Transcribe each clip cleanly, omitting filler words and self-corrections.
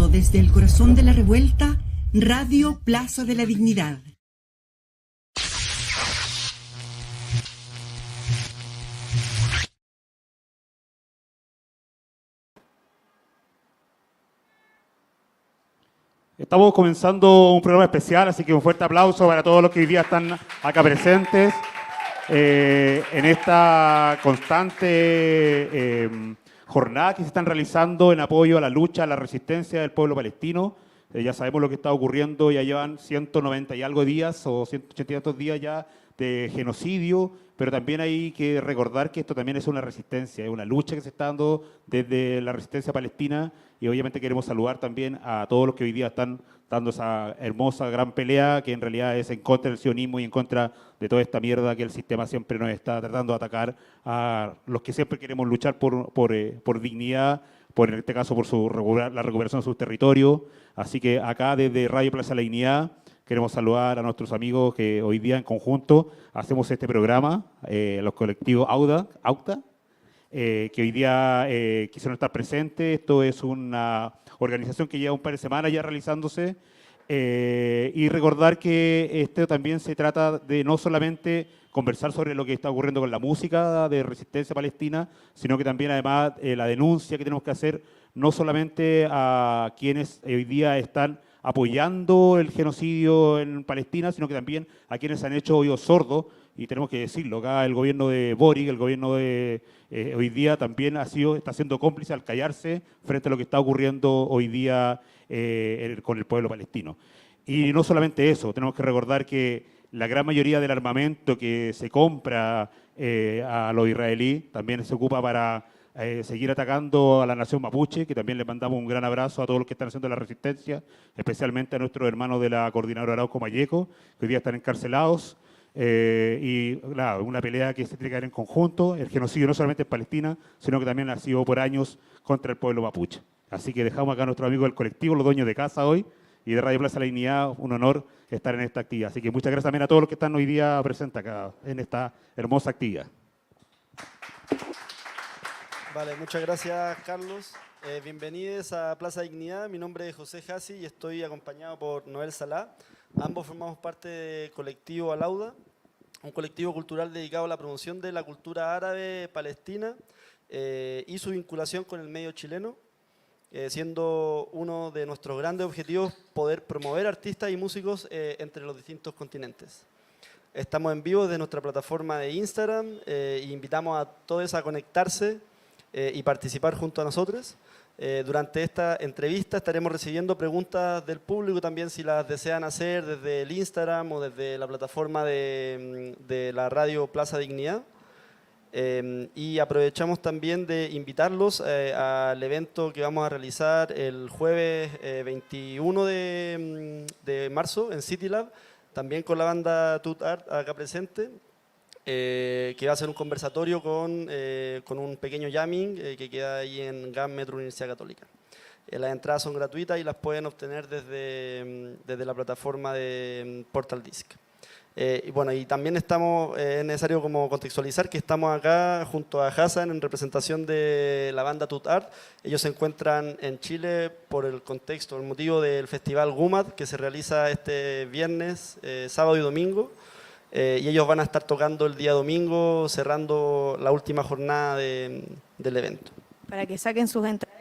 directo desde el corazón de la revuelta, Radio Plaza de la Dignidad. Estamos comenzando un programa especial, así que un fuerte aplauso para todos los que hoy día están acá presentes en esta constante jornada que se están realizando en apoyo a la lucha, a la resistencia del pueblo palestino. Ya sabemos lo que está ocurriendo, ya llevan 190 y algo días o 180 y tantos días ya de genocidio, pero también hay que recordar que esto también es una resistencia, es una lucha que se está dando desde la resistencia palestina, y obviamente queremos saludar también a todos los que hoy día están dando esa hermosa gran pelea que en realidad es en contra del sionismo y en contra de toda esta mierda que el sistema siempre nos está tratando de atacar, a los que siempre queremos luchar por dignidad, en este caso por la recuperación de sus territorios. Así que acá desde Radio Plaza de la Dignidad queremos saludar a nuestros amigos que hoy día en conjunto hacemos este programa, los colectivos AUTA, que hoy día quisieron estar presentes. Esto es una organización que lleva un par de semanas ya realizándose, y recordar que esto también se trata de no solamente conversar sobre lo que está ocurriendo con la música de Resistencia Palestina, sino que también además la denuncia que tenemos que hacer no solamente a quienes hoy día están apoyando el genocidio en Palestina, sino que también a quienes han hecho oídos sordos, y tenemos que decirlo, acá el gobierno de Boric, el gobierno de hoy día también está siendo cómplice al callarse frente a lo que está ocurriendo hoy día con el pueblo palestino. Y no solamente eso, tenemos que recordar que la gran mayoría del armamento que se compra a los israelíes también se ocupa para seguir atacando a la nación mapuche, que también les mandamos un gran abrazo a todos los que están haciendo la resistencia, especialmente a nuestros hermanos de la Coordinadora Arauco Mayeco, que hoy día están encarcelados. Y claro, una pelea que se tiene que dar en conjunto. El genocidio no solamente en Palestina, sino que también ha sido por años contra el pueblo mapuche. Así que dejamos acá a nuestros amigos del colectivo, los dueños de casa hoy, y de Radio Plaza de la Dignidad, un honor estar en esta actividad. Así que muchas gracias también a todos los que están hoy día presentes acá en esta hermosa actividad. Vale, muchas gracias, Carlos. Bienvenidos a Plaza Dignidad. Mi nombre es José Jassi y estoy acompañado por Noel Salá. Ambos formamos parte del colectivo Alauda, un colectivo cultural dedicado a la promoción de la cultura árabe palestina y su vinculación con el medio chileno, siendo uno de nuestros grandes objetivos poder promover artistas y músicos entre los distintos continentes. Estamos en vivo desde nuestra plataforma de Instagram e invitamos a todos a conectarse y participar junto a nosotros. Durante esta entrevista estaremos recibiendo preguntas del público también, si las desean hacer desde el Instagram o desde la plataforma de la radio Plaza Dignidad. Y aprovechamos también de invitarlos al evento que vamos a realizar el jueves 21 de marzo en City Lab, también con la banda TootArd acá presente. Que va a ser un conversatorio con un pequeño jamming que queda ahí en GAM Metro Universidad Católica. Las entradas son gratuitas y las pueden obtener desde la plataforma de Portal Disc. Y bueno, y también es necesario como contextualizar que estamos acá junto a Hassan en representación de la banda TootArd. Ellos se encuentran en Chile por el contexto, el motivo del festival GUMAD que se realiza este viernes, sábado y domingo. Y ellos van a estar tocando el día domingo, cerrando la última jornada del evento. Para que saquen sus entradas.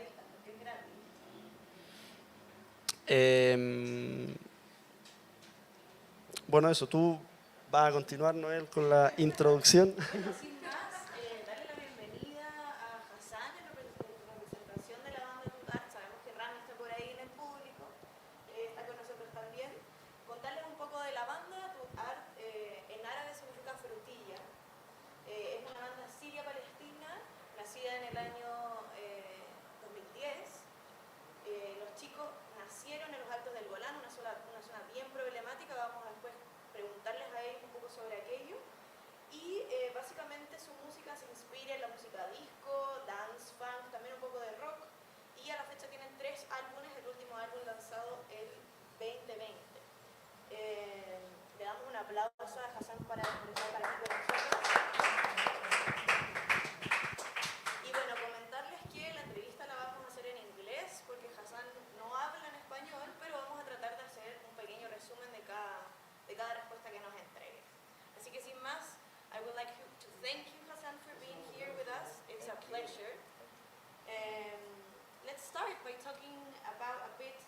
Bueno, eso, tú vas a continuar, Noel, con la introducción. Sin más, darle la bienvenida a Hassan en representación de la banda TootArd. Sabemos que Ram está por ahí en el público, está con nosotros también. Contarles un poco de la banda. TootArd en árabe significa frutilla. Es una banda siria-palestina, nacida en el año 2010. Los chicos nacieron en los Altos del Golán, una zona bien problemática. Vamos a después preguntarles a ellos un poco sobre aquello. Y básicamente su música se inspira en la música disco, dance, funk, también un poco de rock. Y a la fecha tienen 3 álbumes, el último álbum lanzado el 2020. Le damos un aplauso a Hassan para estar aquí con nosotros. Y bueno, comentarles que la entrevista la vamos a hacer en inglés porque Hassan no habla que sin más, I would like to thank you, Hassan, for being here with us. It's a pleasure. Let's start by talking about a bit.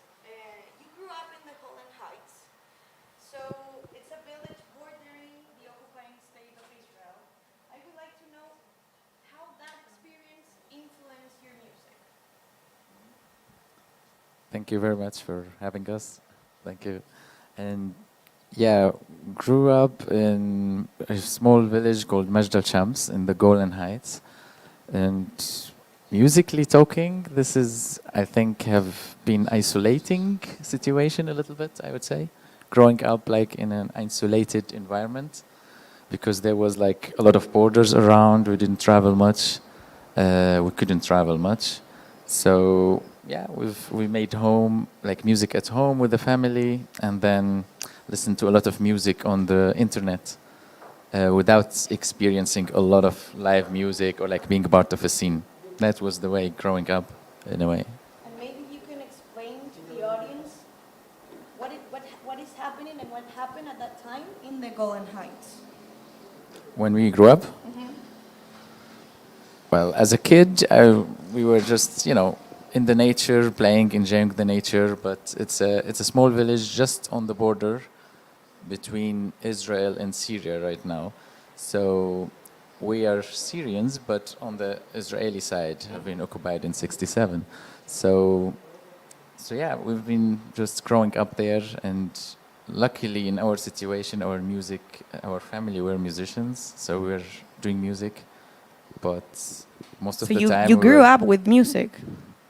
You grew up in the Holland Heights, so it's a village bordering the occupying state of Israel. I would like to know how that experience influenced your music. Thank you very much for having us. Thank you. And yeah, grew up in a small village called Majd al-Shams in the Golan Heights. And musically talking, this is, I think, have been isolating situation a little bit, I would say. Growing up like in an isolated environment because there was like a lot of borders around. We didn't travel much. We couldn't travel much. So yeah, we made home, like music at home with the family, and then listened to a lot of music on the internet without experiencing a lot of live music or like being part of a scene. That was the way growing up, in a way. And maybe you can explain to the audience what is happening and what happened at that time in the Golan Heights. When we grew up, well, as a kid, we were just, you know, in the nature, playing, enjoying the nature. But it's a small village just on the border between Israel and Syria right now. So we are Syrians, but on the Israeli side, have been occupied in '67. So yeah, we've been just growing up there, and luckily in our situation, our music, our family were musicians, so we're doing music. But most of the time, you grew up with music.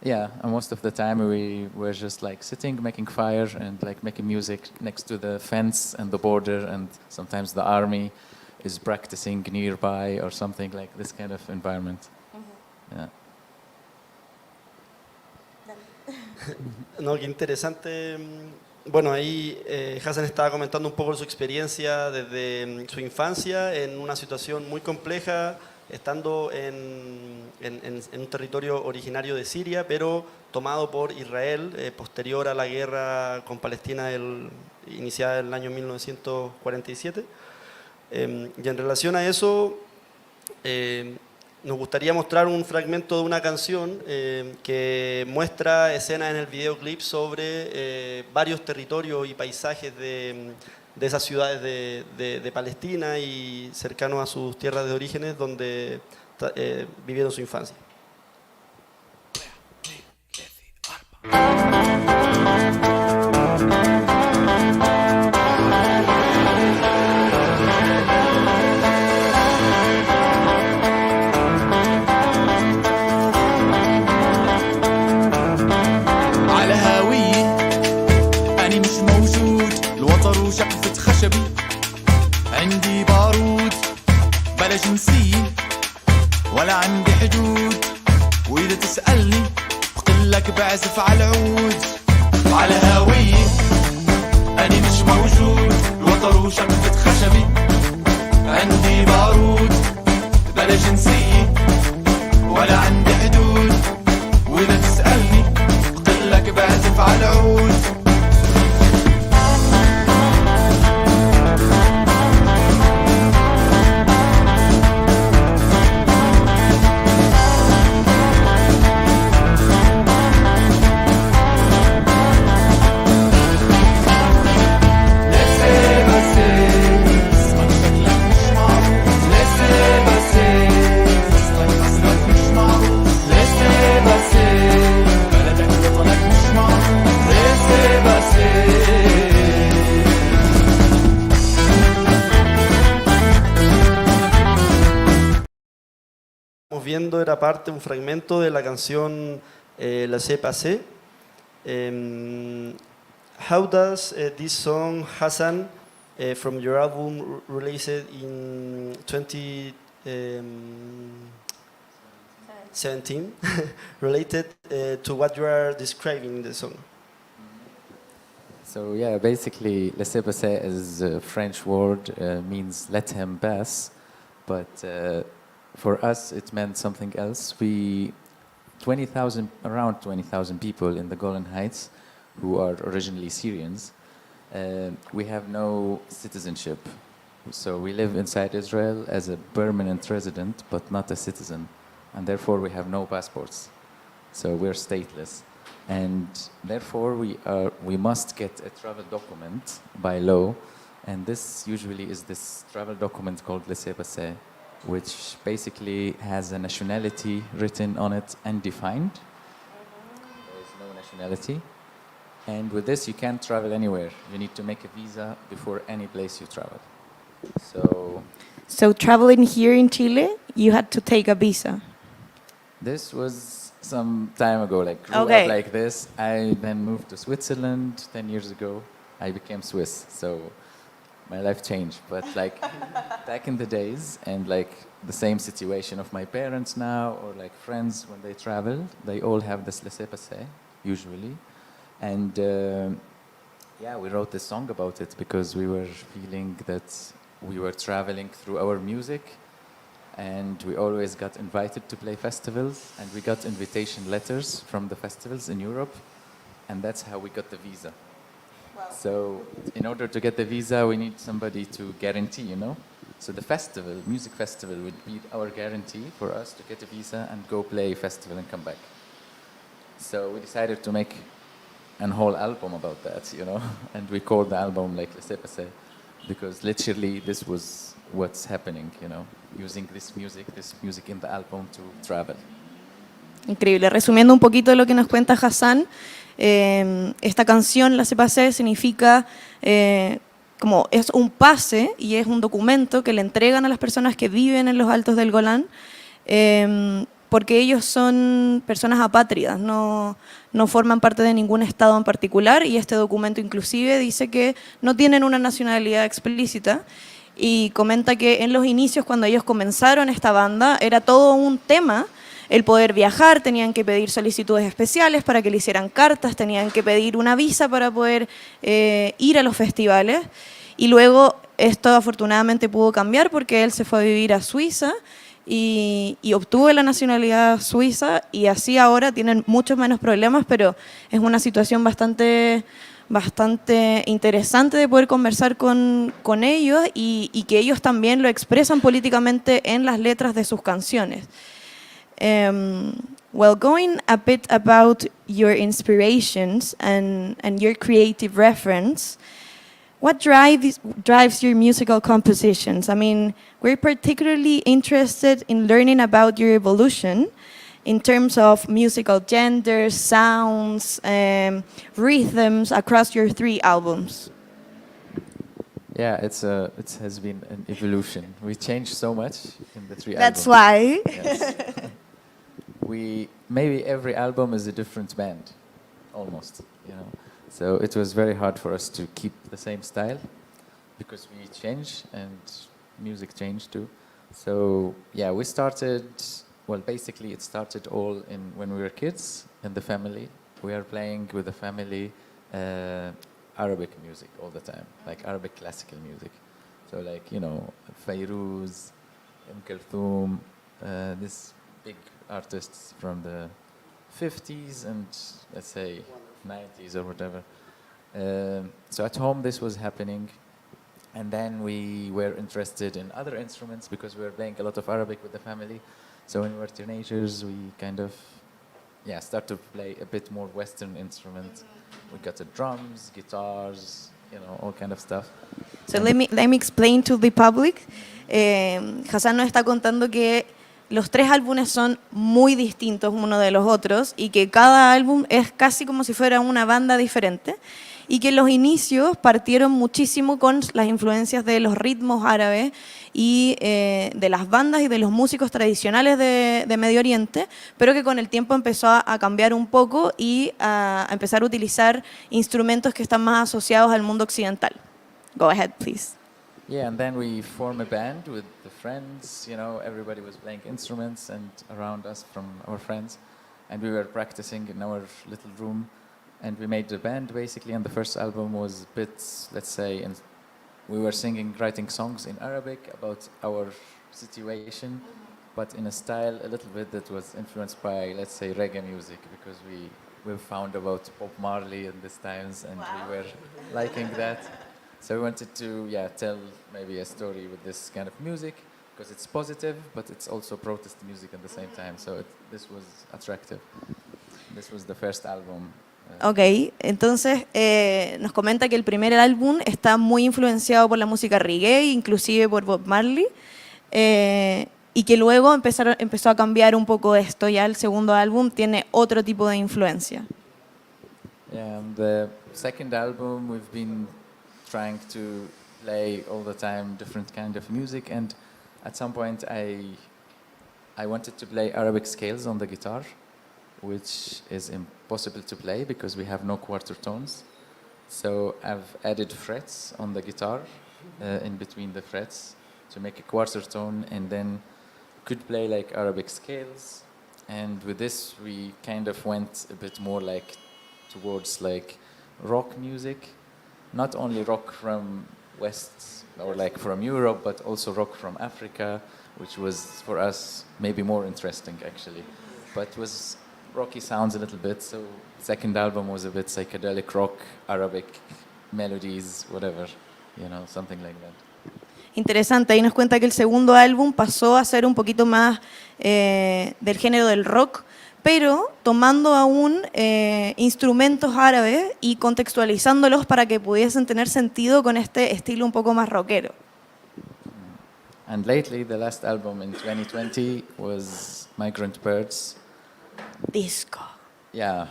Yeah, and most of the time we were just like sitting, making fire, and like making music next to the fence and the border, and sometimes the army is practicing nearby or something like this kind of environment. Yeah. No, qué interesante. Bueno, ahí Hassan estaba comentando un poco su experiencia desde su infancia en una situación muy compleja, estando en un territorio originario de Siria, pero tomado por Israel posterior a la guerra con Palestina iniciada en el año 1947. Y en relación a eso, nos gustaría mostrar un fragmento de una canción que muestra escenas en el videoclip sobre varios territorios y paisajes de esas ciudades de Palestina y cercanos a sus tierras de orígenes donde vivieron su infancia. عندي بارود بلا جنسية ولا عندي حدود وإذا تسألني بقلك بعزف على العود على هوية أنا مش موجود الوتر وشقفة خشبي عندي بارود بلا جنسية ولا عندي حدود وإذا تسألني بقلك بعزف على العود Viendo era parte, un fragmento de la canción Laissez Passer. How does this song, Hassan, from your album released in 2017, related to what you are describing in the song? So yeah, basically, laissez passer is a French word, means let him pass, but for us it meant something else. Around 20,000 people in the Golan Heights who are originally Syrians. We have no citizenship. So we live inside Israel as a permanent resident, but not a citizen, and therefore we have no passports. So we're stateless, and therefore we must get a travel document by law, and this usually is this travel document called laissez-passer, which basically has a nationality written on it and defined. There is no nationality. And with this, you can't travel anywhere. You need to make a visa before any place you travel. So traveling here in Chile, you had to take a visa. This was some time ago, like grew Okay. up like this. I then moved to Switzerland 10 years ago. I became Swiss, so my life changed. But like back in the days, and like the same situation of my parents now, or like friends when they travel, they all have this laissez-passer, usually. And yeah, we wrote this song about it because we were feeling that we were traveling through our music, and we always got invited to play festivals, and we got invitation letters from the festivals in Europe, and that's how we got the visa. Wow. So in order to get the visa, we need somebody to guarantee, you know? So the festival, music festival, would be our guarantee for us to get a visa and go play festival and come back. So we decided to make a whole album about that, you know? And we called the album like Laissez-Passer, because literally this was what's happening, you know, using this music in the album to travel. Increíble. Resumiendo un poquito lo que nos cuenta Hassan, esta canción, La Pasé, significa como es un pase y es un documento que le entregan a las personas que viven en los altos del Golán, porque ellos son personas apátridas, no forman parte de ningún estado en particular, y este documento inclusive dice que no tienen una nacionalidad explícita, y comenta que en los inicios, cuando ellos comenzaron esta banda, era todo un tema el poder viajar, tenían que pedir solicitudes especiales para que le hicieran cartas, tenían que pedir una visa para poder ir a los festivales, y luego esto afortunadamente pudo cambiar porque él se fue a vivir a Suiza y obtuvo la nacionalidad suiza, y así ahora tienen muchos menos problemas, pero es una situación bastante interesante de poder conversar con ellos, y que ellos también lo expresan políticamente en las letras de sus canciones. Well, going a bit about your inspirations and your creative reference, what drives your musical compositions? I mean, we're particularly interested in learning about your evolution in terms of musical genders, sounds, rhythms across your 3 albums. Yeah, it has been an evolution. We changed so much in the 3 albums. That's why. Yes. Maybe every album is a different band, almost, you know. So it was very hard for us to keep the same style because we changed and music changed too. So yeah, we started. Well, basically, it started all when we were kids in the family. We are playing with the family Arabic music all the time, like Arabic classical music. So like, you know, Fairuz, Kulthum, this big artists from the 50s and let's say 90s or whatever. So at home this was happening, and then we were interested in other instruments because we were playing a lot of Arabic with the family. So when we were teenagers, we kind of started to play a bit more Western instruments. We got the drums, guitars, you know, all kind of stuff. So let me explain to the public. Hassan nos está contando que los 3 álbumes son muy distintos uno de los otros, y que cada álbum es casi como si fuera una banda diferente, y que los inicios partieron muchísimo con las influencias de los ritmos árabes y de las bandas y de los músicos tradicionales de Medio Oriente, pero que con el tiempo empezó a cambiar un poco y a empezar a utilizar instrumentos que están más asociados al mundo occidental. Go ahead, please. Yeah, and then we formed a band with the friends, you know, everybody was playing instruments and around us from our friends, and we were practicing in our little room, and we made the band basically, and the first album was a bit, let's say, we were writing songs in Arabic about our situation, but in a style a little bit that was influenced by, let's say, reggae music, because we found about Bob Marley in these times, and we were liking that. So we wanted to, yeah, tell maybe a story with this kind of music because it's positive, but it's also protest music at the same time. So this was attractive. This was the first album. Ok, entonces nos comenta que el primer álbum está muy influenciado por la música reggae, inclusive por Bob Marley, y que luego empezó a cambiar un poco esto. Ya el segundo álbum tiene otro tipo de influencia. Yeah, and the second album we've been trying to play all the time different kind of music, and at some point I wanted to play Arabic scales on the guitar, which is impossible to play because we have no quarter tones. So I've added frets on the guitar in between the frets to make a quarter tone, and then could play like Arabic scales. And with this we kind of went a bit more like towards like rock music, not only rock from West or like from Europe, but also rock from Africa, which was for us maybe more interesting actually, but was rocky sounds a little bit. So second album was a bit psychedelic rock, Arabic melodies, whatever, you know, something like that. Interesante, ahí nos cuenta que el segundo álbum pasó a ser un poquito más del género del rock, pero tomando aún instrumentos árabes y contextualizándolos para que pudiesen tener sentido con este estilo un poco más rockero. And lately, the last album in 2020 was Migrant Birds. Disco. Yeah,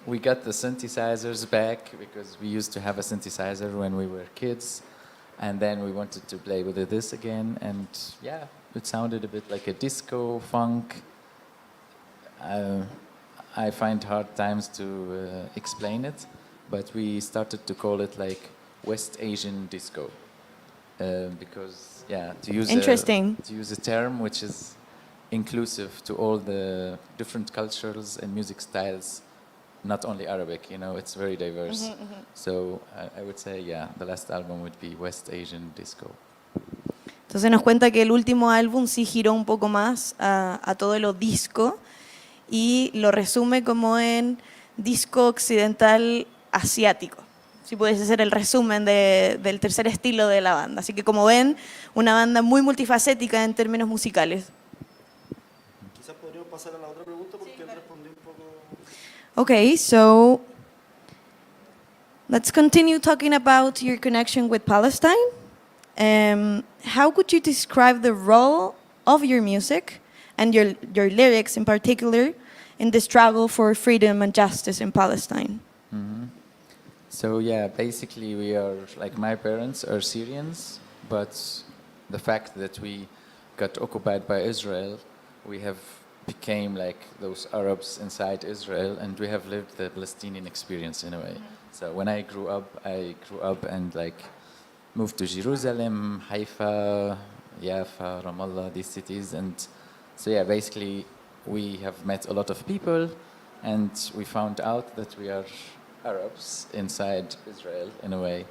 we got the synthesizers back because we used to have a synthesizer when we were kids, and then we wanted to play with this again, and yeah, it sounded a bit like a disco funk. I find hard times to explain it, but we started to call it like West Asian disco because to use a term which is inclusive to all the different cultures and music styles, not only Arabic, you know, it's very diverse. So I would say, the last album would be West Asian disco. Entonces nos cuenta que el último álbum sí giró un poco más a todo lo disco y lo resume como en disco occidental asiático. Si pudiese ser el resumen del tercer estilo de la banda. Así que como ven, una banda muy multifacética en términos musicales. Quizás podríamos pasar a la otra pregunta porque él respondió un poco. Okay, so let's continue talking about your connection with Palestine. How could you describe the role of your music and your lyrics in particular in the struggle for freedom and justice in Palestine? Mm-hmm. So basically we are, like my parents are Syrians, but the fact that we got occupied by Israel, we have became like those Arabs inside Israel, and we have lived the Palestinian experience in a way. So when I grew up and like moved to Jerusalem, Haifa, Jaffa, Ramallah, these cities, and so basically we have met a lot of people, and we found out that we are Arabs inside Israel in a way,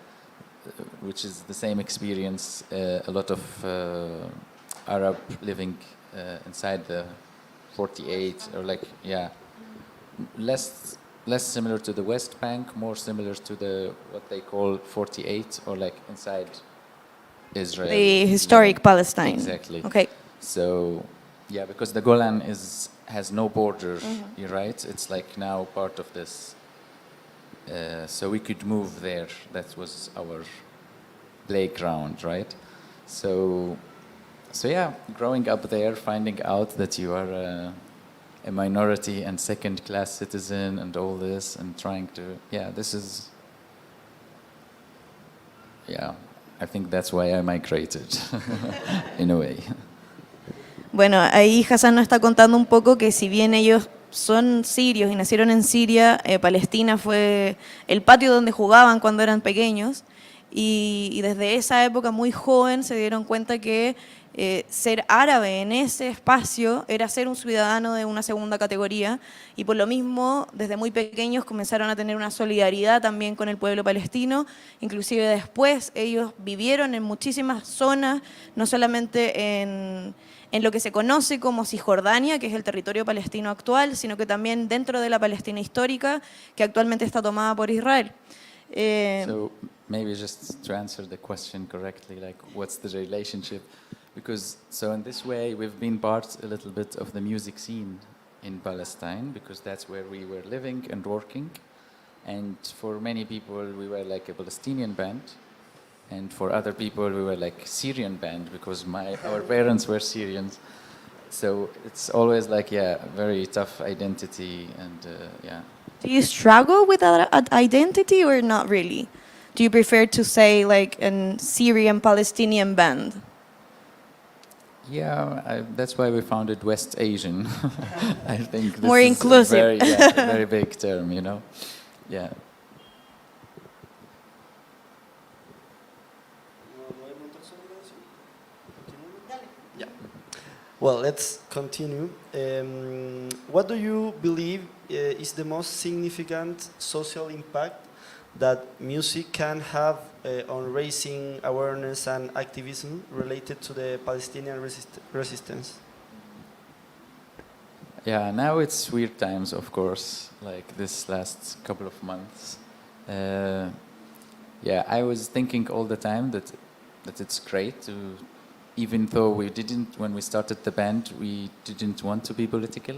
which is the same experience. A lot of Arab living inside the 48, or like less similar to the West Bank, more similar to the what they call 48, or like inside Israel. The historic Palestine. Exactly. Okay. So because the Golan has no border, you're right. It's like now part of this. So we could move there. That was our playground, right? So growing up there, finding out that you are a minority and second-class citizen and all this, and trying to, I think that's why I migrated, in a way. Bueno, ahí Hassan nos está contando un poco que si bien ellos son sirios y nacieron en Siria, Palestina fue el patio donde jugaban cuando eran pequeños, y desde esa época muy joven se dieron cuenta que ser árabe en ese espacio era ser un ciudadano de una segunda categoría, y por lo mismo desde muy pequeños comenzaron a tener una solidaridad también con el pueblo palestino. Inclusive después ellos vivieron en muchísimas zonas, no solamente en lo que se conoce como Cisjordania, que es el territorio palestino actual, sino que también dentro de la Palestina histórica, que actualmente está tomada por Israel. So maybe just to answer the question correctly, like what's the relationship? Because so in this way we've been part a little bit of the music scene in Palestine because that's where we were living and working. And for many people we were like a Palestinian band. And for other people we were like Syrian band because our parents were Syrians. So it's always like, yeah, very tough identity and yeah. Do you struggle with that identity or not really? Do you prefer to say like a Syrian Palestinian band? Yeah, that's why we founded West Asian. I think this More is inclusive. a very big term, you know. Yeah. Yeah. Well, let's continue. What do you believe is the most significant social impact that music can have on raising awareness and activism related to the Palestinian resistance? Yeah, now it's weird times, of course, like this last couple of months. Yeah, I was thinking all the time that it's great to, even though we didn't, when we started the band, we didn't want to be political.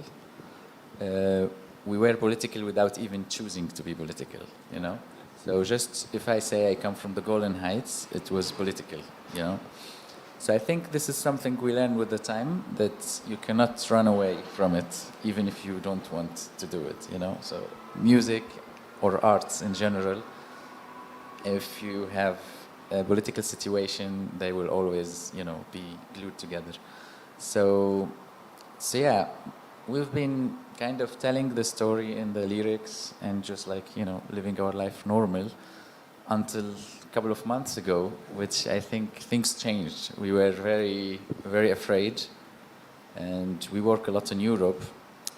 We were political without even choosing to be political, you know? So just if I say I come from the Golan Heights, it was political, you know? So I think this is something we learn with the time, that you cannot run away from it, even if you don't want to do it, you know? So music or arts in general, if you have a political situation, they will always, you know, be glued together. So yeah, we've been kind of telling the story in the lyrics and just like, you know, living our life normal until a couple of months ago, which I think things changed. We were very, very afraid, and we work a lot in Europe,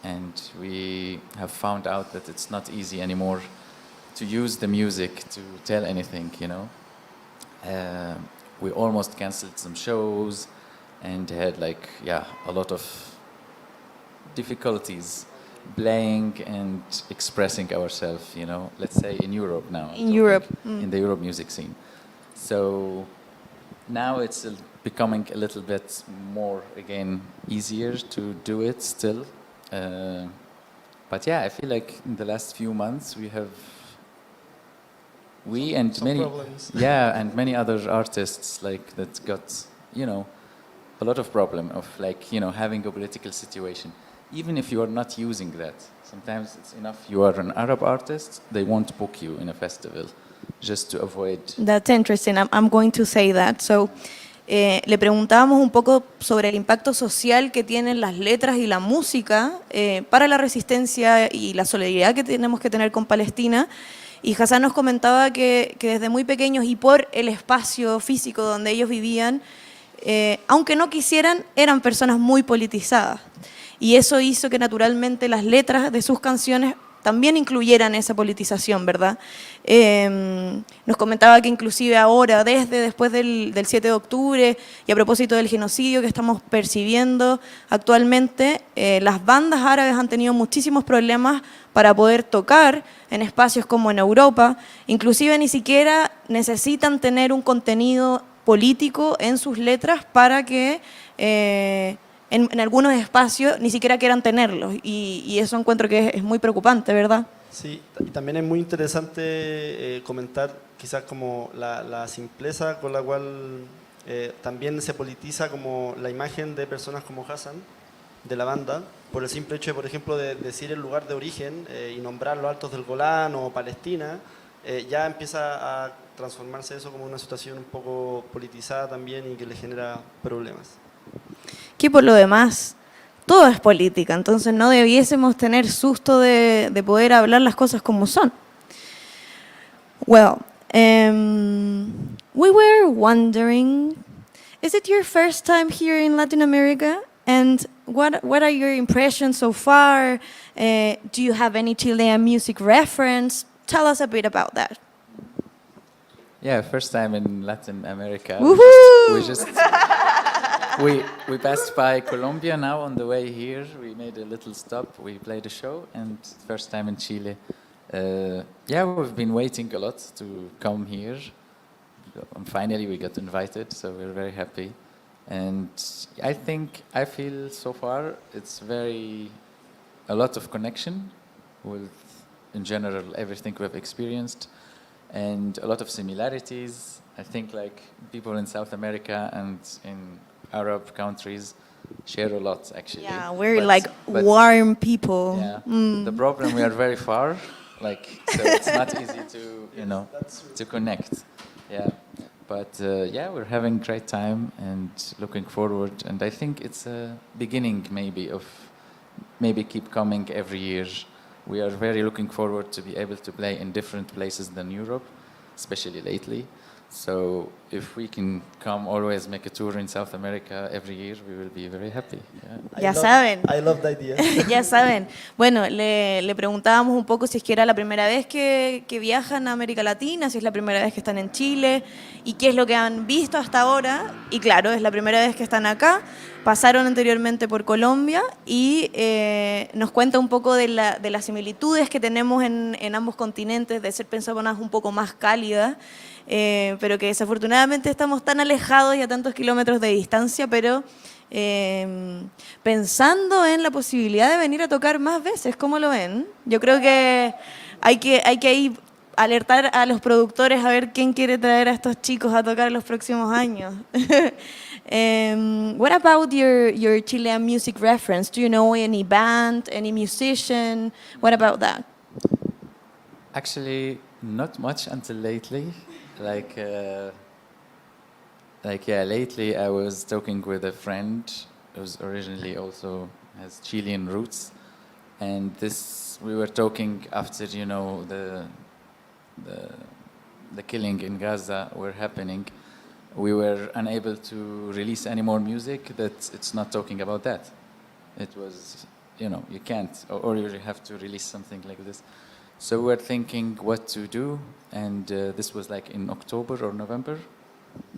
and we have found out that it's not easy anymore to use the music to tell anything, you know. We almost canceled some shows and had like, yeah, a lot of difficulties playing and expressing ourselves, you know, let's say in Europe now. In Europe. In the Europe music scene. So now it's becoming a little bit more, again, easier to do it still. But yeah, I feel like in the last few months and many other artists like that got, you know, a lot of problem of like, you know, having a political situation. Even if you are not using that, sometimes it's enough you are an Arab artist, they won't book you in a festival just to avoid. That's interesting. I'm going to say that. So, le preguntábamos un poco sobre el impacto social que tienen las letras y la música para la resistencia y la solidaridad que tenemos que tener con Palestina. Y Hassan nos comentaba que desde muy pequeños y por el espacio físico donde ellos vivían, aunque no quisieran, eran personas muy politizadas. Y eso hizo que naturalmente las letras de sus canciones también incluyeran esa politización, ¿verdad? Nos comentaba que inclusive ahora, después del 7 de octubre, y a propósito del genocidio que estamos percibiendo actualmente, las bandas árabes han tenido muchísimos problemas para poder tocar en espacios como en Europa. Inclusive ni siquiera necesitan tener un contenido político en sus letras para que en algunos espacios ni siquiera quieran tenerlos, y eso encuentro que es muy preocupante, ¿verdad? Sí, y también es muy interesante comentar quizás como la simpleza con la cual también se politiza como la imagen de personas como Hassan, de la banda, por el simple hecho de, por ejemplo, de decir el lugar de origen y nombrar los Altos del Golán o Palestina, ya empieza a transformarse eso como una situación un poco politizada también y que le genera problemas. Que por lo demás, todo es política, entonces no debiésemos tener susto de poder hablar las cosas como son. Well, we were wondering, is it your first time here in Latin America? And what are your impressions so far? Do you have any Chilean music reference? Tell us a bit about that. Yeah, first time in Latin America. Woohoo! We passed by Colombia now on the way here. We made a little stop. We played a show, and first time in Chile. Yeah, we've been waiting a lot to come here. Finally, we got invited, so we're very happy. And I feel so far it's a lot of connection with, in general, everything we've experienced, and a lot of similarities. I think like people in South America and in Arab countries share a lot, actually. Yeah, we're but warm people. Yeah. The problem, we are very far, so it's not easy to, to connect. Yeah. But yeah, we're having a great time and looking forward. And I think it's a beginning maybe of keep coming every year. We are very looking forward to be able to play in different places than Europe, especially lately. So if we can come always make a tour in South America every year, we will be very happy. Ya saben. I love the idea. Ya saben. Bueno, le preguntábamos un poco si es que era la primera vez que viajan a América Latina, si es la primera vez que están en Chile y qué es lo que han visto hasta ahora. Y claro, es la primera vez que están acá. Pasaron anteriormente por Colombia y nos cuenta un poco de las similitudes que tenemos en ambos continentes, de ser personas un poco más cálidas. Pero que desafortunadamente estamos tan alejados y a tantos kilómetros de distancia, pero pensando en la posibilidad de venir a tocar más veces. ¿Cómo lo ven? Yo creo que hay que ahí alertar a los productores a ver quién quiere traer a estos chicos a tocar en los próximos años. What about your Chilean music reference? Do you know any band, any musician? What about that? Actually, not much until lately. Lately I was talking with a friend who's originally also has Chilean roots, and we were talking after the killing in Gaza were happening. We were unable to release any more music that it's not talking about that. It was, you can't, or you have to release something like this. So we're thinking what to do, and this was like in October or November.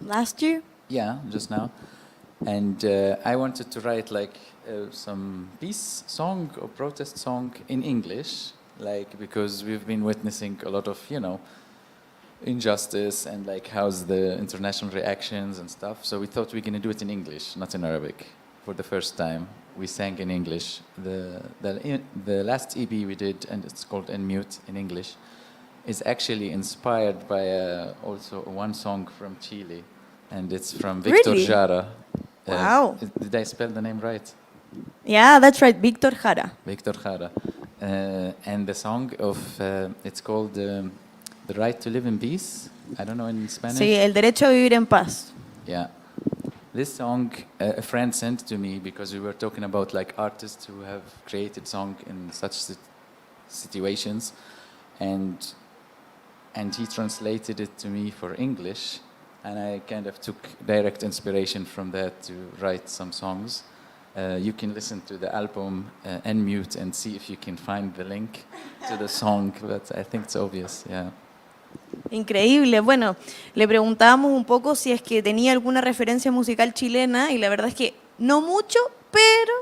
Last year? Yeah, just now. And I wanted to write some peace song or protest song in English, because we've been witnessing a lot of, injustice and how's the international reactions and stuff. So we thought we're going to do it in English, not in Arabic, for the first time. We sang in English. The last EP we did, and it's called En Mute in English, is actually inspired by also one song from Chile, and it's from Victor Really? Jara. Wow. Did I spell the name right? Yeah, that's right, Víctor Jara. Victor Jara. And the song it's called The Right to Live in Peace. I don't know in Spanish. Sí, el derecho a vivir en paz. Yeah. This song a friend sent to me because we were talking about artists who have created song in such situations, and he translated it to me for English, and I kind of took direct inspiration from that to write some songs. You can listen to the album En Mute and see if you can find the link to the song, but I think it's obvious, yeah. Increíble. Bueno, le preguntábamos un poco si es que tenía alguna referencia musical chilena y la verdad es que no mucho, pero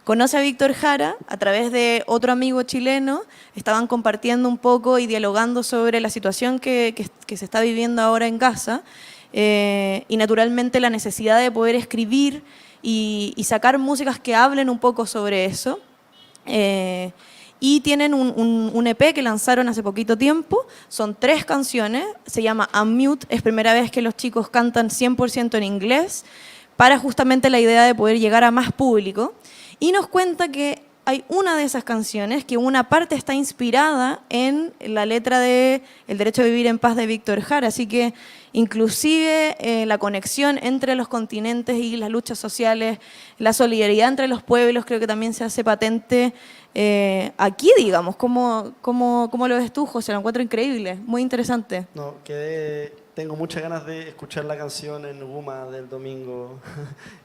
conoce a Víctor Jara a través de otro amigo chileno. Estaban compartiendo un poco y dialogando sobre la situación que se está viviendo ahora en Gaza y naturalmente la necesidad de poder escribir y sacar músicas que hablen un poco sobre eso. Y tienen un EP que lanzaron hace poquito tiempo, son 3 canciones, se llama Unmute, es primera vez que los chicos cantan 100% en inglés, para justamente la idea de poder llegar a más público. Y nos cuenta que hay una de esas canciones, que una parte está inspirada en la letra de El derecho a vivir en paz de Víctor Jara, así que inclusive la conexión entre los continentes y las luchas sociales, la solidaridad entre los pueblos, creo que también se hace patente aquí, digamos. ¿Cómo lo ves tú, José? Lo encuentro increíble, muy interesante. No, tengo muchas ganas de escuchar la canción en Guma del domingo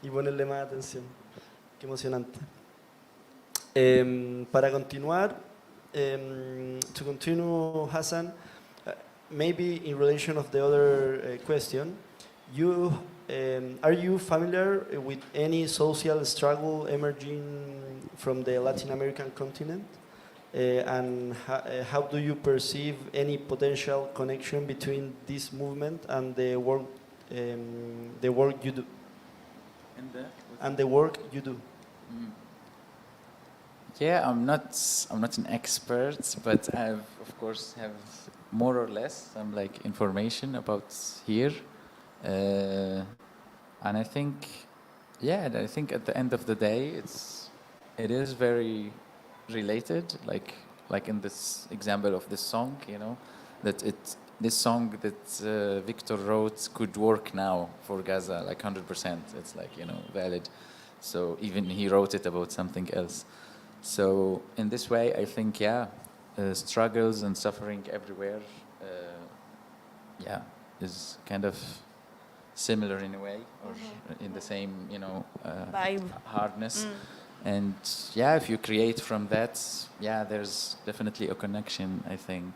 y ponerle más atención. Qué emocionante. Para continuar, to continue, Hassan, maybe in relation of the other question, are you familiar with any social struggle emerging from the Latin American continent? and how do you perceive any potential connection between this movement and the work you do? And the work you do. Yeah, I'm not an expert, but I've of course have more or less some like information about here, and I think, yeah, I think at the end of the day, it is very related, like in this example of this song, you know, that this song that Victor wrote could work now for Gaza, like 100%. It's like, you know, valid. So even he wrote it about something else. So in this way, I think, yeah, struggles and suffering everywhere, yeah, is kind of similar in a way, or in the same, you know, Vibe. hardness. And yeah, if you create from that, yeah, there's definitely a connection, I think.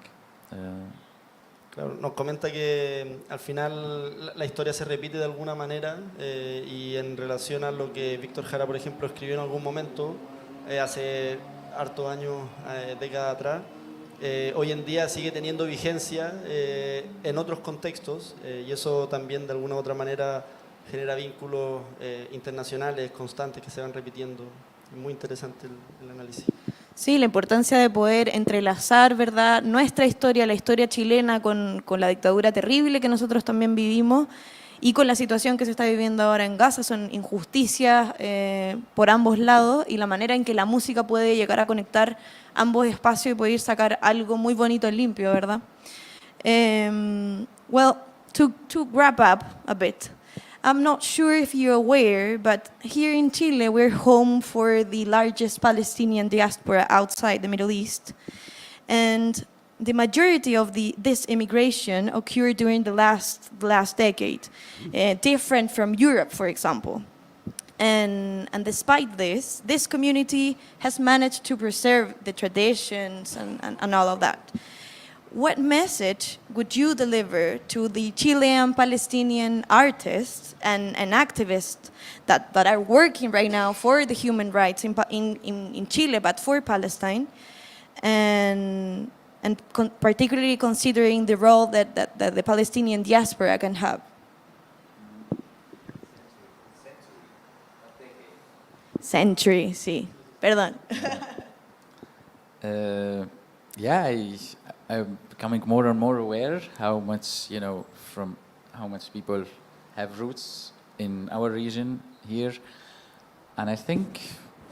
Claro, nos comenta que al final la historia se repite de alguna manera y en relación a lo que Víctor Jara, por ejemplo, escribió en algún momento, hace hartos años, décadas atrás, hoy en día sigue teniendo vigencia en otros contextos y eso también de alguna u otra manera genera vínculos internacionales constantes que se van repitiendo. Es muy interesante el análisis. Sí, la importancia de poder entrelazar, ¿verdad?, nuestra historia, la historia chilena con la dictadura terrible que nosotros también vivimos y con la situación que se está viviendo ahora en Gaza. Son injusticias por ambos lados y la manera en que la música puede llegar a conectar ambos espacios y poder sacar algo muy bonito y limpio, ¿verdad? Well, to wrap up a bit, I'm not sure if you're aware, but here in Chile, we're home for the largest Palestinian diaspora outside the Middle East. And the majority of this immigration occurred during the last decade, different from Europe, for example. And despite this community has managed to preserve the traditions and all of that. What message would you deliver to the Chilean Palestinian artists and activists that are working right now for the human rights in Chile, but for Palestine, and particularly considering the role that the Palestinian diaspora can have? Century, sí. Perdón. Yeah, I'm becoming more and more aware how much, you know, from how much people have roots in our region here. And I think,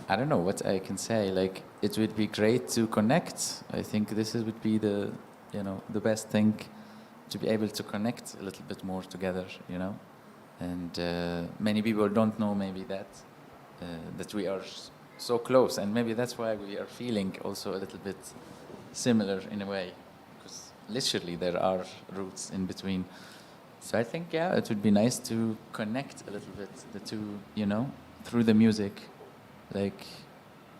I don't know what I can say, like, it would be great to connect. I think would be the, you know, the best thing, to be able to connect a little bit more together, you know. And many people don't know maybe that we are so close, and maybe that's why we are feeling also a little bit similar in a way, because literally there are roots in between. So I think, yeah, it would be nice to connect a little bit the two, you know, through the music. Like,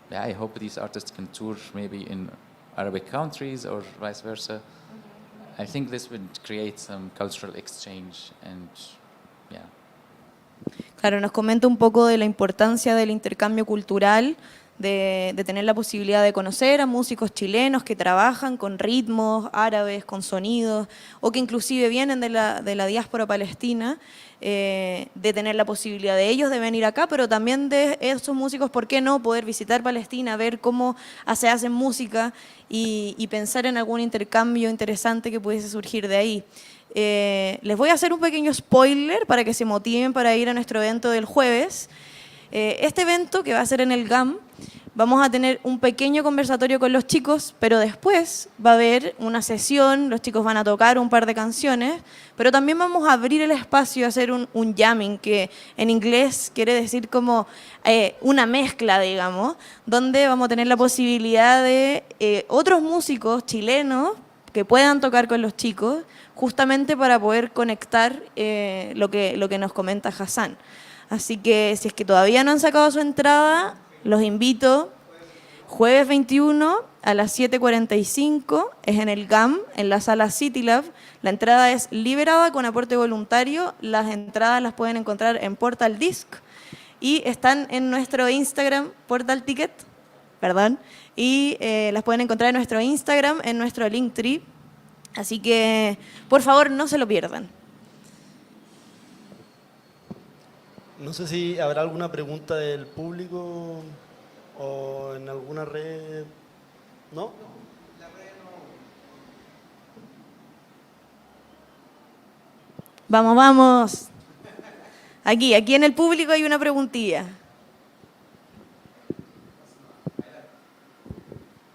yeah, I hope these artists can tour maybe in Arabic countries or vice versa. I think this would create some cultural exchange and, yeah. Claro, nos comenta un poco de la importancia del intercambio cultural, de tener la posibilidad de conocer a músicos chilenos que trabajan con ritmos árabes, con sonidos, o que inclusive vienen de la diáspora palestina, de tener la posibilidad de ellos de venir acá, pero también de esos músicos, ¿por qué no?, poder visitar Palestina, ver cómo se hacen música y pensar en algún intercambio interesante que pudiese surgir de ahí. Les voy a hacer un pequeño spoiler para que se motiven para ir a nuestro evento del jueves. Este evento, que va a ser en el GAM, vamos a tener un pequeño conversatorio con los chicos, pero después va a haber una sesión, los chicos van a tocar un par de canciones, pero también vamos a abrir el espacio a hacer un jamming, que en inglés quiere decir como una mezcla, digamos, donde vamos a tener la posibilidad de otros músicos chilenos que puedan tocar con los chicos, justamente para poder conectar lo que nos comenta Hassan. Así que si es que todavía no han sacado su entrada, los invito. Jueves 21 a las 7:45 es en el GAM, en la sala City Lab. La entrada es liberada con aporte voluntario. Las entradas las pueden encontrar en Portal Disc y están en nuestro Instagram, Portal Ticket, perdón. y las pueden encontrar en nuestro Instagram, en nuestro Linktree. Así que, por favor, no se lo pierdan. No sé si habrá alguna pregunta del público o en alguna red. ¿No? Vamos, vamos. Aquí en el público hay una preguntilla.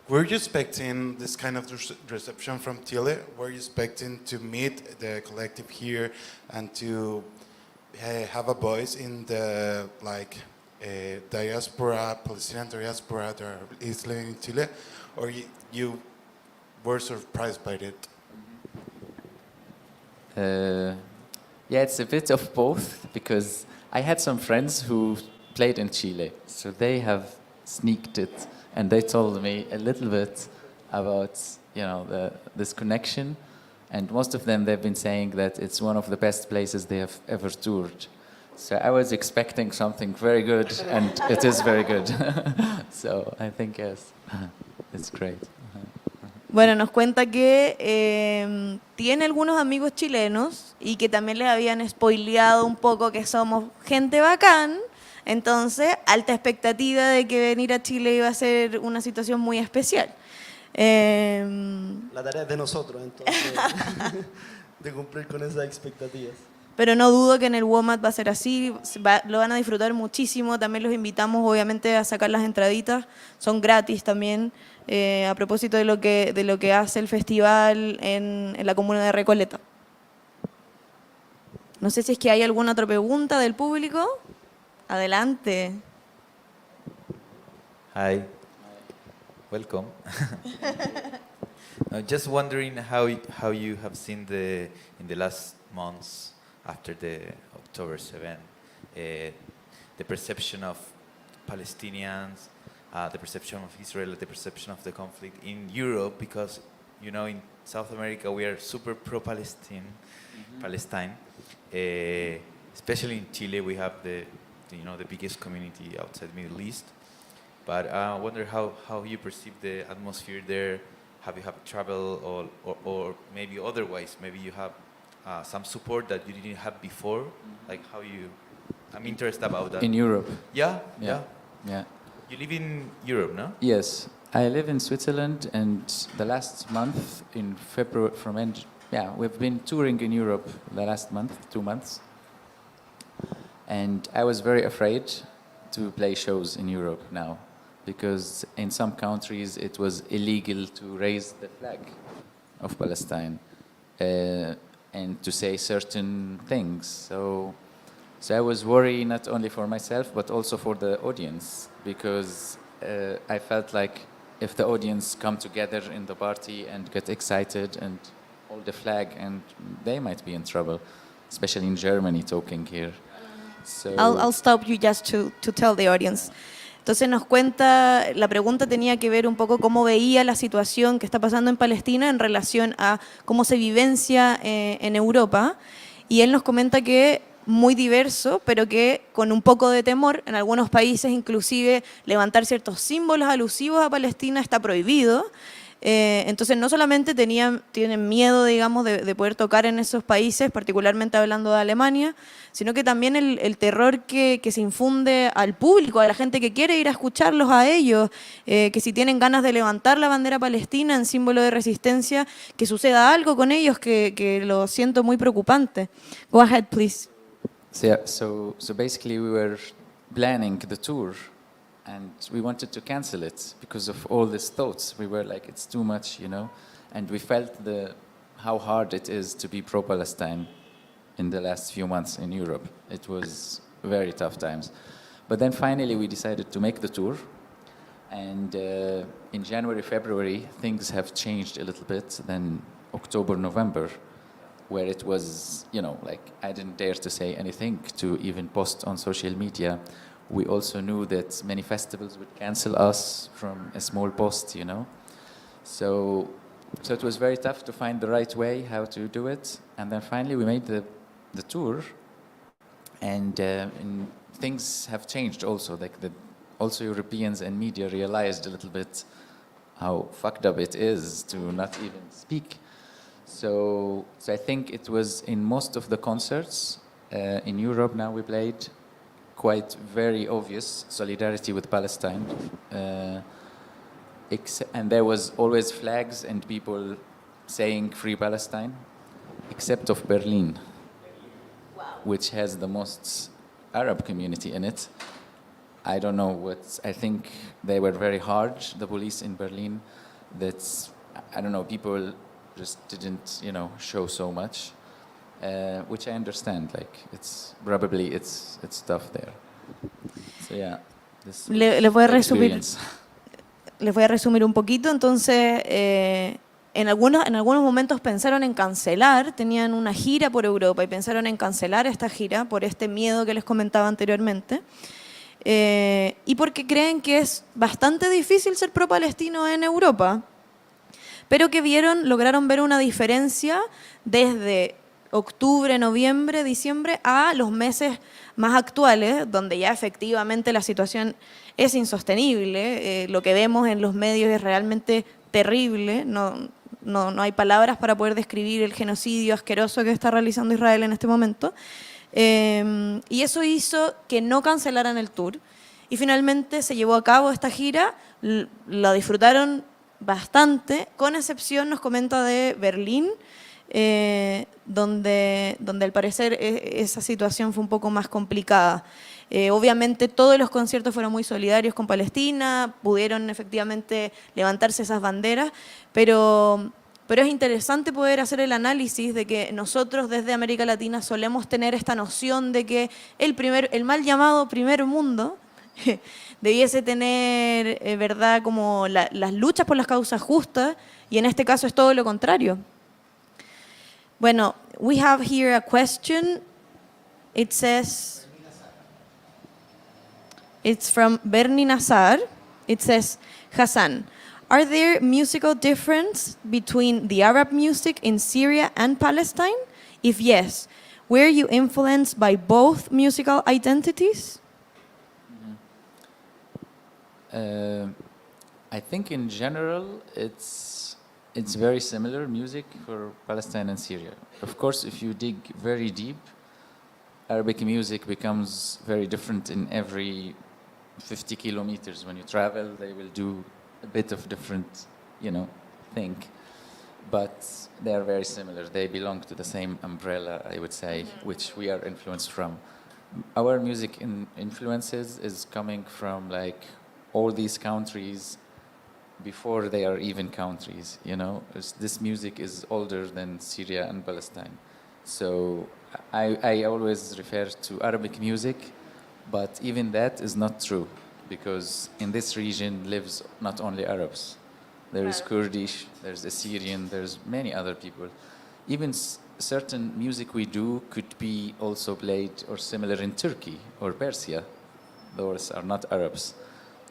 Were you expecting this kind of reception from Chile? Were you expecting to meet the collective here and to have a voice in the diaspora, Palestinian diaspora that is living in Chile, or you were surprised by it? Yeah, it's a bit of both, because I had some friends who played in Chile, so they have sneaked it, and they told me a little bit about, you know, this connection, and most of them, they've been saying that it's one of the best places they have ever toured. So I was expecting something very good, and it is very good. So I think, yes, it's great. Bueno, nos cuenta que tiene algunos amigos chilenos y que también les habían spoileado un poco que somos gente bacán. Entonces, alta expectativa de que venir a Chile iba a ser una situación muy especial. La tarea es de nosotros, entonces, de cumplir con esas expectativas. Pero no dudo que en el WOMAD va a ser así, lo van a disfrutar muchísimo. También los invitamos, obviamente, a sacar las entraditas. Son gratis también, a propósito de lo que hace el festival en la comuna de Recoleta. No sé si es que hay alguna otra pregunta del público. Adelante. Hi. Welcome. Just wondering how you have seen in the last months after the October 7, the perception of Palestinians, the perception of Israel, the perception of the conflict in Europe, because you know in South America we are super pro-Palestine, Palestine. Especially in Chile we have the biggest community outside Middle East. But I wonder how you perceive the atmosphere there. Have you travel or maybe otherwise? Maybe you have some support that you didn't have before. Like how you? I'm interested about that. In Europe. Yeah. Yeah. You live in Europe, no? Yes, I live in Switzerland, and the last month in February we've been touring in Europe the last month, 2 months. And I was very afraid to play shows in Europe now, because in some countries it was illegal to raise the flag of Palestine and to say certain things. So I was worried not only for myself but also for the audience, because I felt like if the audience come together in the party and get excited and hold the flag, and they might be in trouble, especially in Germany talking here. So, I'll stop you just to tell the audience. Entonces nos cuenta, la pregunta tenía que ver un poco cómo veía la situación que está pasando en Palestina en relación a cómo se vivencia en Europa. Y él nos comenta que muy diverso, pero que con un poco de temor, en algunos países inclusive levantar ciertos símbolos alusivos a Palestina está prohibido. Entonces no solamente tienen miedo, digamos, de poder tocar en esos países, particularmente hablando de Alemania, sino que también el terror que se infunde al público, a la gente que quiere ir a escucharlos a ellos, que si tienen ganas de levantar la bandera palestina en símbolo de resistencia, que suceda algo con ellos que lo siento muy preocupante. Go ahead, please. So basically we were planning the tour, and we wanted to cancel it because of all these thoughts. We were like, it's too much, you know, and we felt how hard it is to be pro-Palestine in the last few months in Europe. It was very tough times. But then finally we decided to make the tour, and in January, February, things have changed a little bit. Then October, November, where it was, you know, like I didn't dare to say anything, to even post on social media. We also knew that many festivals would cancel us from a small post, you know. So it was very tough to find the right way how to do it. And then finally we made the tour, and things have changed also. Like also Europeans and media realized a little bit how fucked up it is to not even speak. So I think it was in most of the concerts in Europe now we played quite very obvious solidarity with Palestine. And there was always flags and people saying Free Palestine, except of Berlin, which has the most Arab community in it. I don't know I think they were very hard, the police in Berlin, I don't know, people just didn't, show so much, which I understand, like, it's tough there. So yeah, this Les voy a resumir. experience. Les voy a resumir un poquito. Entonces, en algunos momentos pensaron en cancelar, tenían una gira por Europa y pensaron en cancelar esta gira por este miedo que les comentaba anteriormente. Y porque creen que es bastante difícil ser pro-palestino en Europa, pero que lograron ver una diferencia desde octubre, noviembre, diciembre a los meses más actuales, donde ya efectivamente la situación es insostenible. Lo que vemos en los medios es realmente terrible. No hay palabras para poder describir el genocidio asqueroso que está realizando Israel en este momento. Y eso hizo que no cancelaran el tour. Y finalmente se llevó a cabo esta gira, la disfrutaron bastante, con excepción, nos comenta, de Berlín, donde al parecer esa situación fue un poco más complicada. Obviamente todos los conciertos fueron muy solidarios con Palestina, pudieron efectivamente levantarse esas banderas, pero es interesante poder hacer el análisis de que nosotros desde América Latina solemos tener esta noción de que el mal llamado primer mundo debiese tener, ¿verdad?, como las luchas por las causas justas, y en este caso es todo lo contrario. Bueno, we have here a question. It says, it's from Berni Nazar. It says, Hassan, are there musical differences between the Arab music in Syria and Palestine? If yes, were you influenced by both musical identities? I think in general it's very similar music for Palestine and Syria. Of course, if you dig very deep, Arabic music becomes very different in every 50 kilometers. When you travel, they will do a bit of different, thing. But they are very similar. They belong to the same umbrella, I would say, which we are influenced from. Our music influences is coming from like all these countries before they are even countries, This music is older than Syria and Palestine. So I always refer to Arabic music, but even that is not true, because in this region lives not only Arabs. There is Kurdish, there's Assyrian, there's many other people. Even certain music we do could be also played or similar in Turkey or Persia. Those are not Arabs.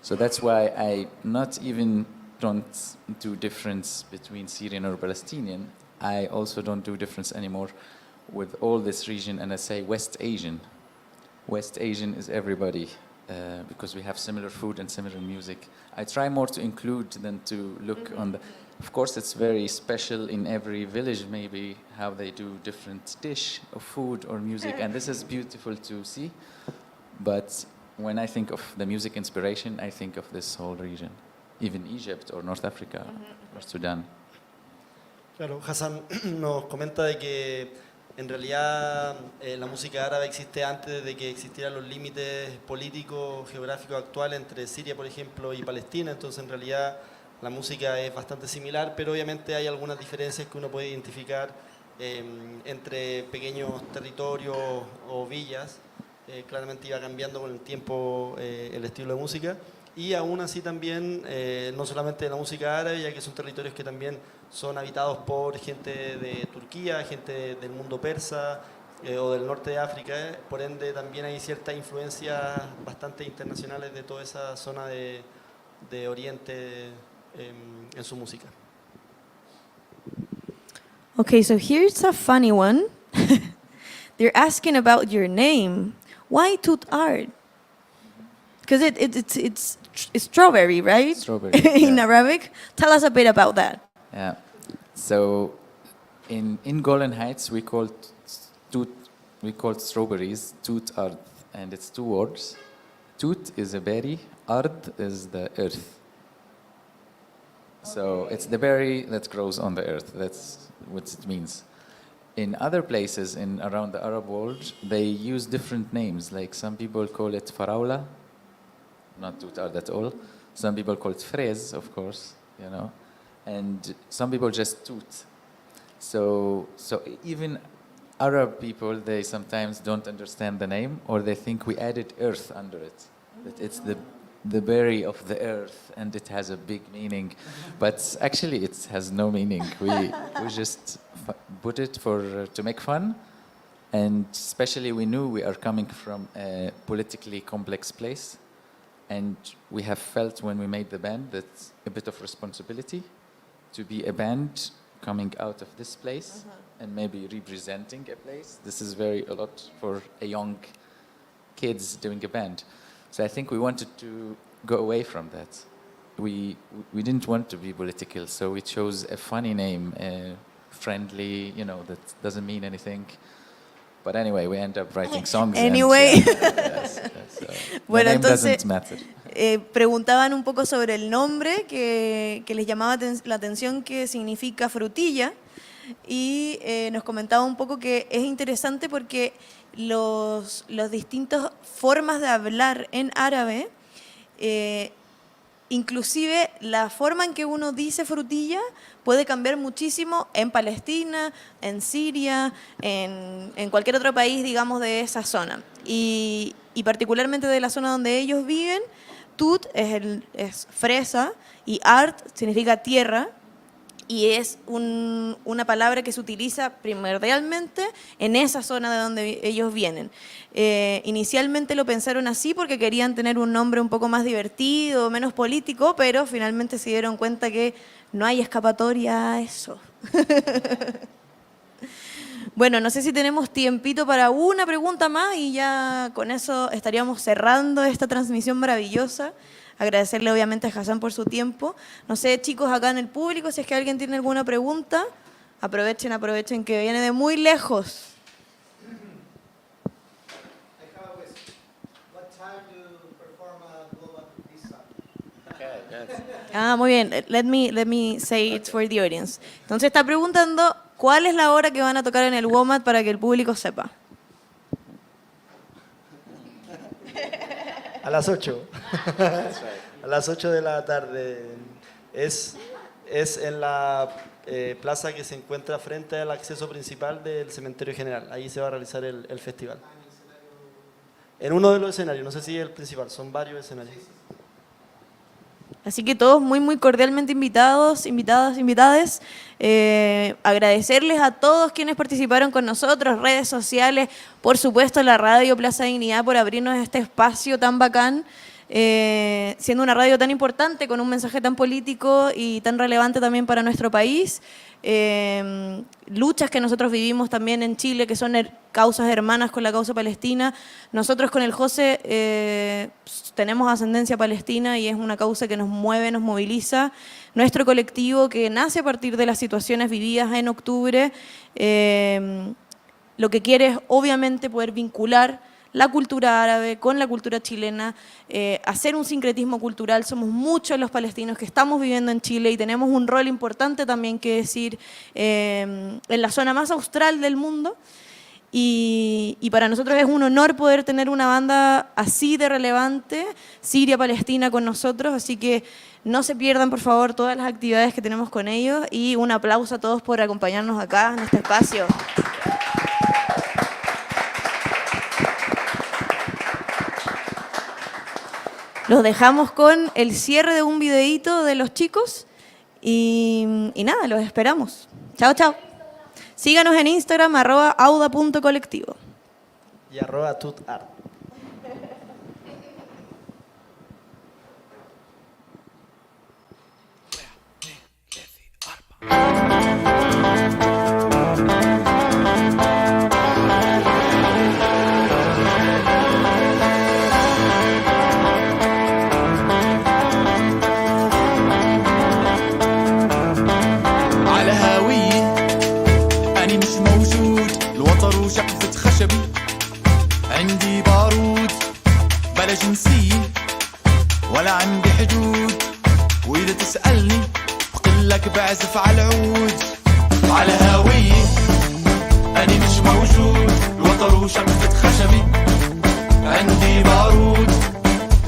So that's why I not even don't do difference between Syrian or Palestinian. I also don't do difference anymore with all this region, and I say West Asian. West Asian is everybody, because we have similar food and similar music. I try more to include than to look on the... Of course, it's very special in every village, maybe, how they do different dish of food or music, and this is beautiful to see. But when I think of the music inspiration, I think of this whole region, even Egypt or North Africa or Sudan. Claro, Hassan nos comenta de que en realidad la música árabe existe antes de que existieran los límites políticos, geográficos actuales entre Siria, por ejemplo, y Palestina. Entonces, en realidad, la música es bastante similar, pero obviamente hay algunas diferencias que uno puede identificar entre pequeños territorios o villas. Claramente iba cambiando con el tiempo el estilo de música, y aún así también no solamente la música árabe, ya que son territorios que también son habitados por gente de Turquía, gente del mundo persa o del norte de África, por ende también hay ciertas influencias bastante internacionales de toda esa zona de Oriente en su música. Okay, so here's a funny one. They're asking about your name. Why TootArd? Because it's strawberry, right? Strawberry, In yeah. Arabic. Tell us a bit about that. Yeah. So in Golan Heights we called strawberries TootArd, and it's two words. Toot is a berry, ard is the earth. So it's the berry that grows on the earth. That's what it means. In other places around the Arab world, they use different names. Like some people call it faraula, not TootArd at all. Some people call it fraise, of course, you know. And some people just toot. So even Arab people, they sometimes don't understand the name, or they think we added earth under it. That it's the berry of the earth, and it has a big meaning. But actually, it has no meaning. We just put it to make fun, and especially we knew we are coming from a politically complex place, and we have felt when we made the band that a bit of responsibility to be a band coming out of this place and maybe representing a place. This is a lot for a young kids doing a band. So I think we wanted to go away from that. We didn't want to be political, so we chose a funny name, friendly, you know, that doesn't mean anything. But anyway, we end up writing songs. Anyway. And, yes, so Bueno, the name entonces, doesn't matter. Preguntaban un poco sobre el nombre que les llamaba la atención, que significa frutilla, y nos comentaba un poco que es interesante porque los distintas formas de hablar en árabe, inclusive la forma en que uno dice frutilla puede cambiar muchísimo en Palestina, en Siria, en cualquier otro país, digamos, de esa zona. Y particularmente de la zona donde ellos viven, tut es fresa y art significa tierra, y es una palabra que se utiliza primordialmente en esa zona de donde ellos vienen. Inicialmente lo pensaron así porque querían tener un nombre un poco más divertido, menos político, pero finalmente se dieron cuenta que no hay escapatoria a eso. Bueno, no sé si tenemos tiempito para una pregunta más y ya con eso estaríamos cerrando esta transmisión maravillosa. Agradecerle obviamente a Hassan por su tiempo. No sé, chicos, acá en el público, si es que alguien tiene alguna pregunta, aprovechen que viene de muy lejos. Ah, muy bien. Let me say it for the audience. Entonces está preguntando cuál es la hora que van a tocar en el WOMAD para que el público sepa. A las 8. A las 8 de la tarde. Es en la plaza que se encuentra frente al acceso principal del cementerio general. Ahí se va a realizar el festival. En uno de los escenarios, no sé si es el principal, son varios escenarios. Así que todos muy, muy cordialmente invitados, invitadas. Agradecerles a todos quienes participaron con nosotros, redes sociales, por supuesto la radio Plaza Dignidad por abrirnos este espacio tan bacán, siendo una radio tan importante, con un mensaje tan político y tan relevante también para nuestro país. Luchas que nosotros vivimos también en Chile, que son causas hermanas con la causa palestina. Nosotros con el José tenemos ascendencia palestina y es una causa que nos mueve, nos moviliza. Nuestro colectivo, que nace a partir de las situaciones vividas en octubre, lo que quiere es obviamente poder vincular la cultura árabe con la cultura chilena, hacer un sincretismo cultural. Somos muchos los palestinos que estamos viviendo en Chile y tenemos un rol importante también que decir en la zona más austral del mundo. Y para nosotros es un honor poder tener una banda así de relevante, Siria-Palestina, con nosotros, así que no se pierdan por favor todas las actividades que tenemos con ellos, y un aplauso a todos por acompañarnos acá en este espacio. Los dejamos con el cierre de un videíto de los chicos y nada, los esperamos. Chao, chao. Síganos en Instagram, @auda.colectivo. Y @TootArd. عندي بارود بلا جنسية ولا عندي حدود، وإذا تسألني بقلك بعزف على العود. على هوية أنا مش موجود، الوتر وشبكة خشبي. عندي بارود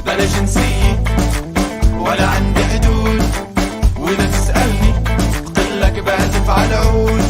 بلا جنسية ولا عندي حدود، وإذا تسألني بقلك بعزف على العود.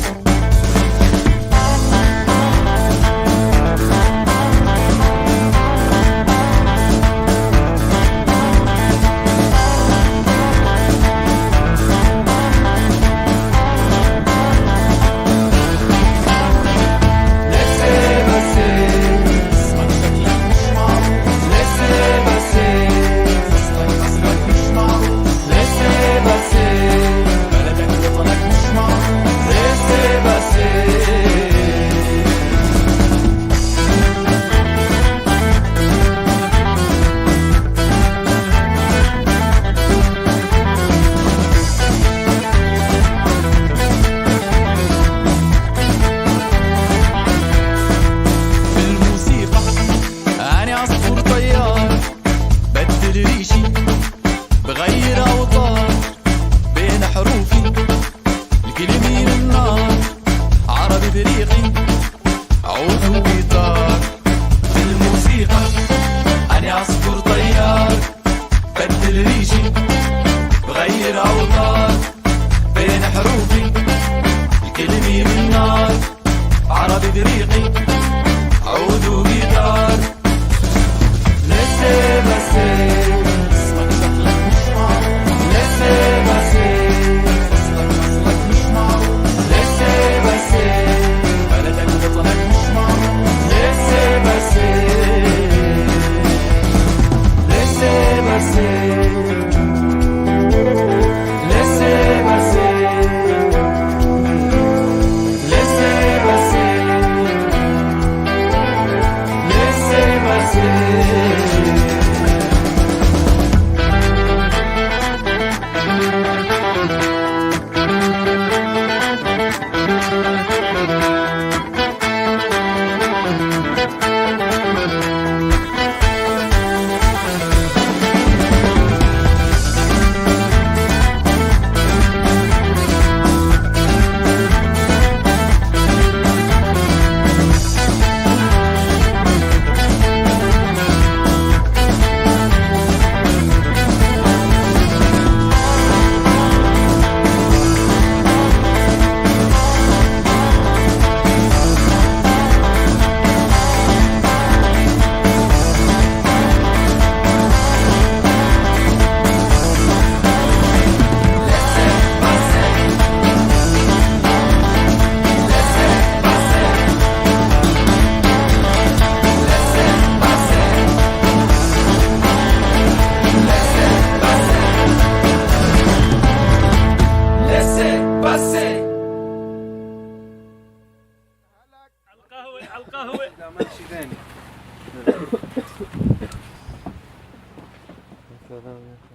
القهوة